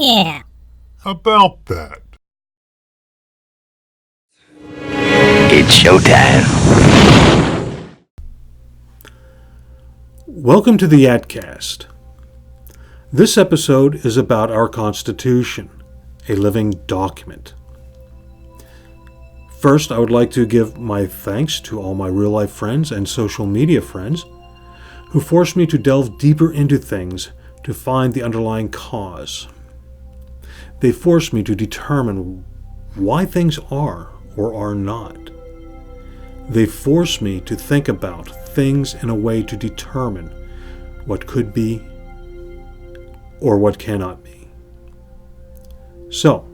Yeah. About that. It's showtime. Welcome to the YatCast. This episode is about our Constitution, a living document. First, I would like to give my thanks to all my real-life friends and social media friends who forced me to delve deeper into things to find the underlying cause. They forced me to determine why things are or are not. They forced me to think about things in a way to determine what could be or what cannot be. So,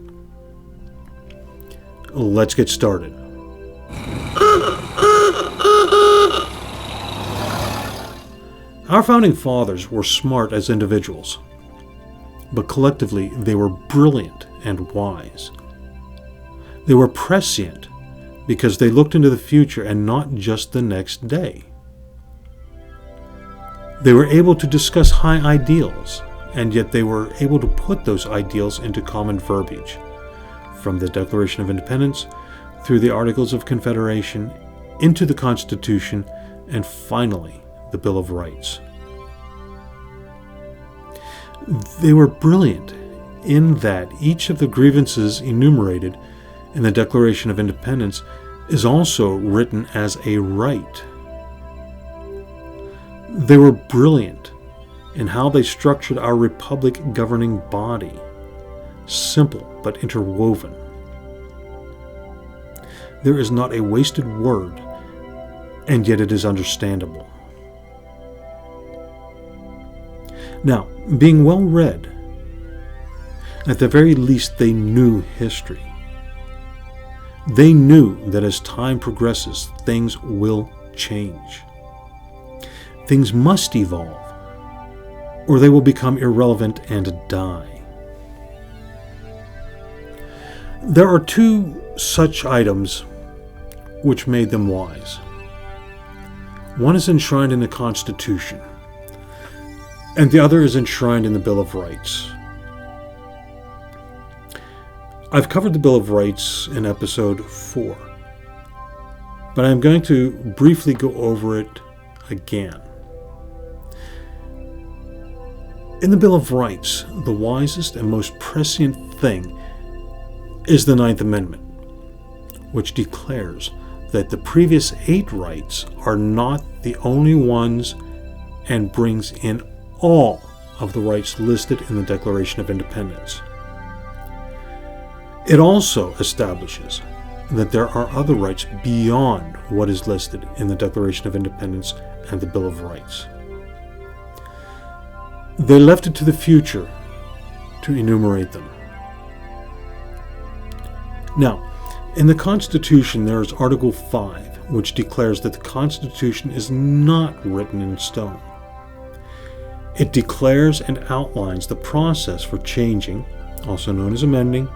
let's get started. Our founding fathers were smart as individuals, but collectively they were brilliant and wise. They were prescient because they looked into the future and not just the next day. They were able to discuss high ideals, and yet they were able to put those ideals into common verbiage, from the Declaration of Independence through the Articles of Confederation, into the Constitution, and finally, the Bill of Rights. They were brilliant in that each of the grievances enumerated in the Declaration of Independence is also written as a right. They were brilliant in how they structured our republic governing body, simple but interwoven. There is not a wasted word, and yet it is understandable. Now, being well read, at the very least they knew history. They knew that as time progresses, things will change. Things must evolve, or they will become irrelevant and die. There are two such items which made them wise. One is enshrined in the Constitution, and the other is enshrined in the Bill of Rights. I've covered the Bill of Rights in episode 4, but I'm going to briefly go over it again. In the Bill of Rights, the wisest and most prescient thing is the Ninth Amendment, which declares that the previous 8 rights are not the only ones and brings in all of the rights listed in the Declaration of Independence. It also establishes that there are other rights beyond what is listed in the Declaration of Independence and the Bill of Rights. They left it to the future to enumerate them. Now, in the Constitution there is Article 5, which declares that the Constitution is not written in stone. It declares and outlines the process for changing, also known as amending,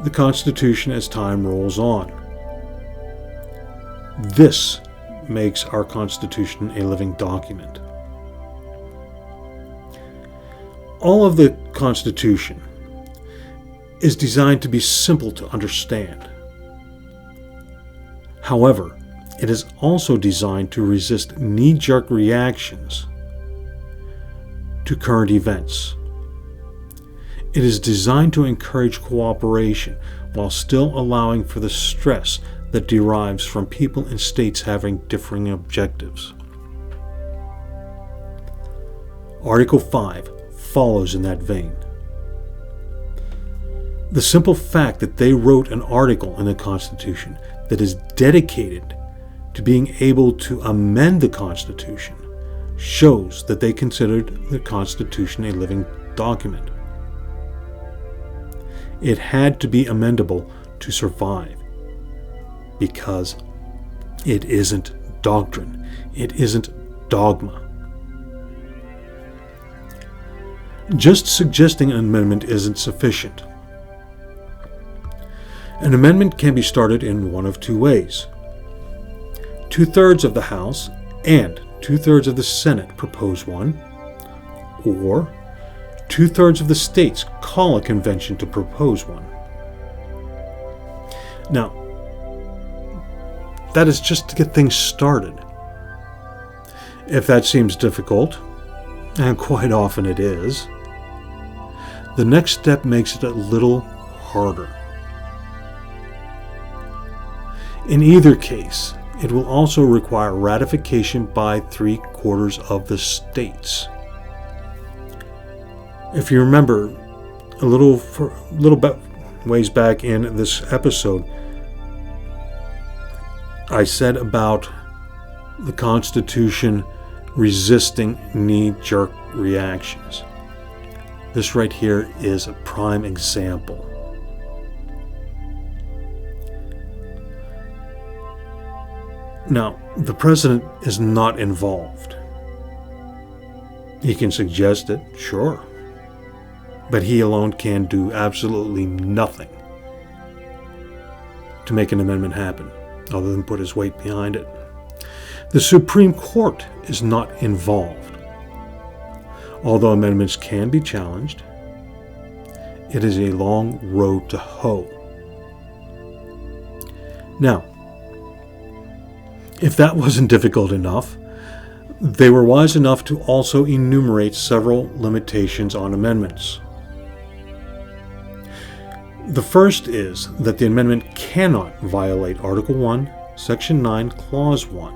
the Constitution as time rolls on. This makes our Constitution a living document. All of the Constitution is designed to be simple to understand. However, it is also designed to resist knee-jerk reactions to current events. It is designed to encourage cooperation while still allowing for the stress that derives from people and states having differing objectives. Article 5 follows in that vein. The simple fact that they wrote an article in the Constitution that is dedicated to being able to amend the Constitution shows that they considered the Constitution a living document. It had to be amendable to survive, because it isn't doctrine, it isn't dogma. Just suggesting an amendment isn't sufficient. An amendment can be started in one of two ways. 2/3 of the House and 2/3 of the Senate propose one, or 2/3 of the states call a convention to propose one. Now, that is just to get things started. If that seems difficult, and quite often it is, the next step makes it a little harder. In either case, it will also require ratification by 3/4 of the states. If you remember a little bit ways back in this episode, I said about the Constitution resisting knee-jerk reactions. This right here is a prime example. Now, the president is not involved. He can suggest it, sure, but he alone can do absolutely nothing to make an amendment happen, other than put his weight behind it. The Supreme Court is not involved. Although amendments can be challenged, it is a long road to hoe. Now, if that wasn't difficult enough, they were wise enough to also enumerate several limitations on amendments. The first is that the amendment cannot violate Article 1, Section 9, Clause 1.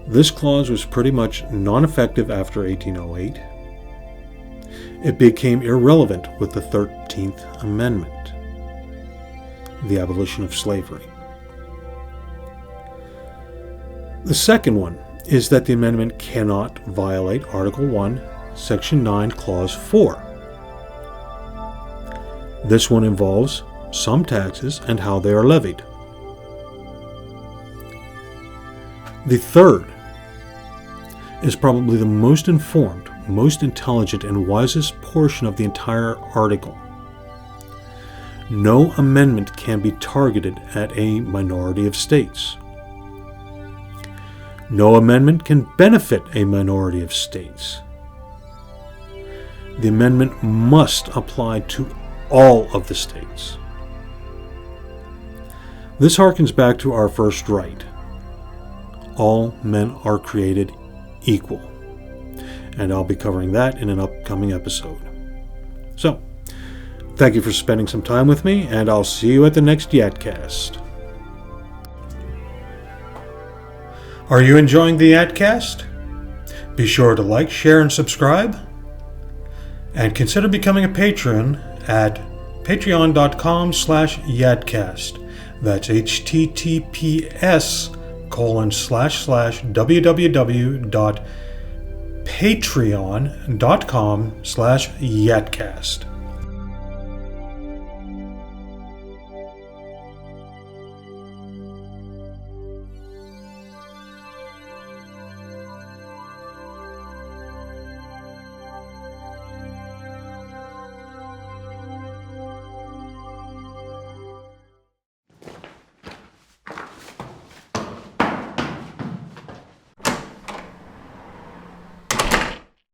This clause was pretty much non-effective after 1808. It became irrelevant with the 13th Amendment, the abolition of slavery. The second one is that the amendment cannot violate Article 1, Section 9, Clause 4. This one involves some taxes and how they are levied. The third is probably the most informed, most intelligent, and wisest portion of the entire article. No amendment can be targeted at a minority of states. No amendment can benefit a minority of states. The amendment must apply to all of the states. This harkens back to our first right. All men are created equal. And I'll be covering that in an upcoming episode. So, thank you for spending some time with me, and I'll see you at the next YatCast. Are you enjoying the YatCast? Be sure to like, share, and subscribe. And consider becoming a patron at patreon.com/YatCast. That's https://www.patreon.com/YatCast.